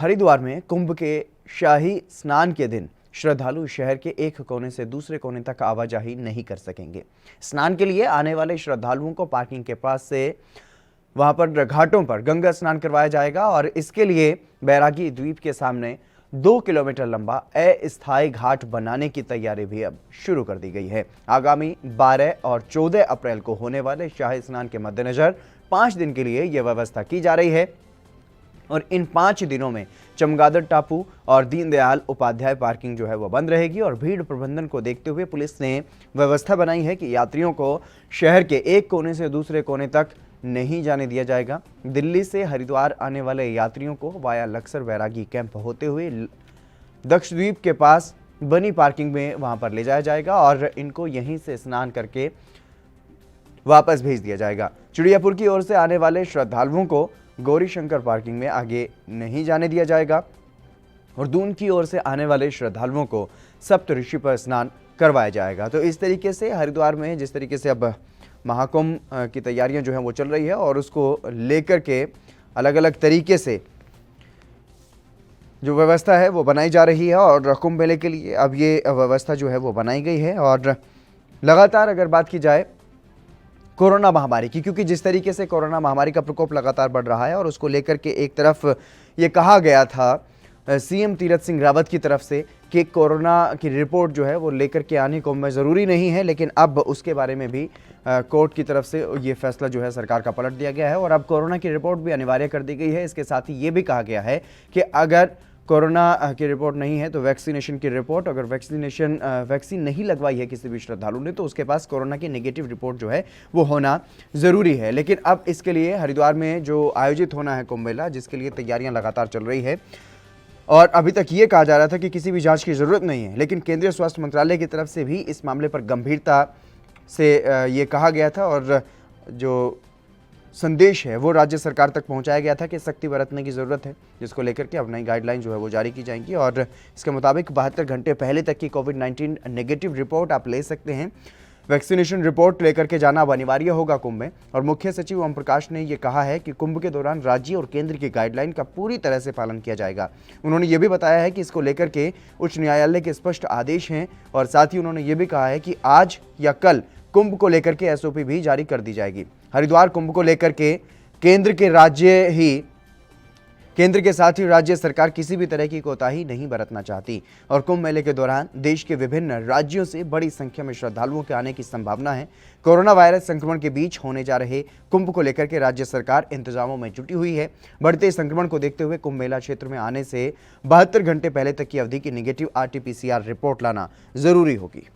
हरिद्वार में कुंभ के शाही स्नान के दिन श्रद्धालु शहर के एक कोने से दूसरे कोने तक आवाजाही नहीं कर सकेंगे। स्नान के लिए आने वाले श्रद्धालुओं को पार्किंग के पास से वहां पर घाटों पर गंगा स्नान करवाया जाएगा और इसके लिए बैरागी द्वीप के सामने 2 किलोमीटर लंबा अस्थायी घाट बनाने की तैयारी भी अब शुरू कर दी गई है। आगामी 12 और 14 अप्रैल को होने वाले शाही स्नान के मद्देनजर 5 दिन के लिए यह व्यवस्था की जा रही है और इन 5 दिनों में चमगादड़ टापू और दीनदयाल उपाध्याय पार्किंग जो है वो बंद रहेगी और भीड़ प्रबंधन को देखते हुए पुलिस ने व्यवस्था बनाई है कि यात्रियों को शहर के एक कोने से दूसरे कोने तक नहीं जाने दिया जाएगा। दिल्ली से हरिद्वार आने वाले यात्रियों को वाया लक्सर बैरागी कैंप होते हुए दक्षद्वीप के पास बनी पार्किंग में वहां पर ले जाया जाएगा और इनको यहीं से स्नान करके वापस भेज दिया जाएगा। चिड़ियापुर की ओर से आने वाले श्रद्धालुओं को गौरी शंकर पार्किंग में आगे नहीं जाने दिया जाएगा और दून की ओर से आने वाले श्रद्धालुओं को सप्तऋषि पर स्नान करवाया जाएगा। तो इस तरीके से हरिद्वार में जिस तरीके से अब महाकुंभ की तैयारियां जो हैं वो चल रही है और उसको लेकर के अलग अलग तरीके से जो व्यवस्था है वो बनाई जा रही है और कुंभ मेले के लिए अब ये व्यवस्था जो है वो बनाई गई है। और लगातार अगर बात की जाए कोरोना महामारी की, क्योंकि जिस तरीके से कोरोना महामारी का प्रकोप लगातार बढ़ रहा है और उसको लेकर के एक तरफ ये कहा गया था सीएम तीरथ सिंह रावत की तरफ से कि कोरोना की रिपोर्ट जो है वो लेकर के आनी कुंभ में ज़रूरी नहीं है, लेकिन अब उसके बारे में भी कोर्ट की तरफ से ये फैसला जो है सरकार का पलट दिया गया है और अब कोरोना की रिपोर्ट भी अनिवार्य कर दी गई है। इसके साथ ही ये भी कहा गया है कि अगर कोरोना की रिपोर्ट नहीं है तो वैक्सीनेशन की रिपोर्ट, अगर वैक्सीन नहीं लगवाई है किसी भी श्रद्धालु ने तो उसके पास कोरोना की नेगेटिव रिपोर्ट जो है वो होना ज़रूरी है। लेकिन अब इसके लिए हरिद्वार में जो आयोजित होना है कुंभ मेला, जिसके लिए तैयारियां लगातार चल रही है और अभी तक ये कहा जा रहा था कि किसी भी जांच की ज़रूरत नहीं है, लेकिन केंद्रीय स्वास्थ्य मंत्रालय की तरफ से भी इस मामले पर गंभीरता से ये कहा गया था और जो संदेश है वो राज्य सरकार तक पहुंचाया गया था कि सख्ती बरतने की ज़रूरत है, जिसको लेकर के अब नई गाइडलाइन जो है वो जारी की जाएंगी और इसके मुताबिक 72 घंटे पहले तक की कोविड-19 नेगेटिव रिपोर्ट आप ले सकते हैं। वैक्सीनेशन रिपोर्ट लेकर के जाना अब अनिवार्य होगा कुंभ में और मुख्य सचिव ओम प्रकाश ने ये कहा है कि कुंभ के दौरान राज्य और केंद्र की गाइडलाइन का पूरी तरह से पालन किया जाएगा। उन्होंने ये भी बताया है कि इसको लेकर के उच्च न्यायालय के स्पष्ट आदेश हैं और साथ ही उन्होंने ये भी कहा है कि आज या कल कुंभ को लेकर के एसओपी भी जारी कर दी जाएगी। हरिद्वार कुंभ को लेकर के केंद्र के साथ ही राज्य सरकार किसी भी तरह की कोताही नहीं बरतना चाहती और कुंभ मेले के दौरान देश के विभिन्न राज्यों से बड़ी संख्या में श्रद्धालुओं के आने की संभावना है। कोरोना वायरस संक्रमण के बीच होने जा रहे कुंभ को लेकर के राज्य सरकार इंतजामों में जुटी हुई है। बढ़ते संक्रमण को देखते हुए कुंभ मेला क्षेत्र में आने से 72 घंटे पहले तक की अवधि की नेगेटिव RT-PCR रिपोर्ट लाना जरूरी होगी।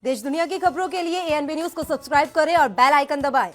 देश दुनिया की खबरों के लिए ANB न्यूज को सब्सक्राइब करें और बेल आइकन दबाएं।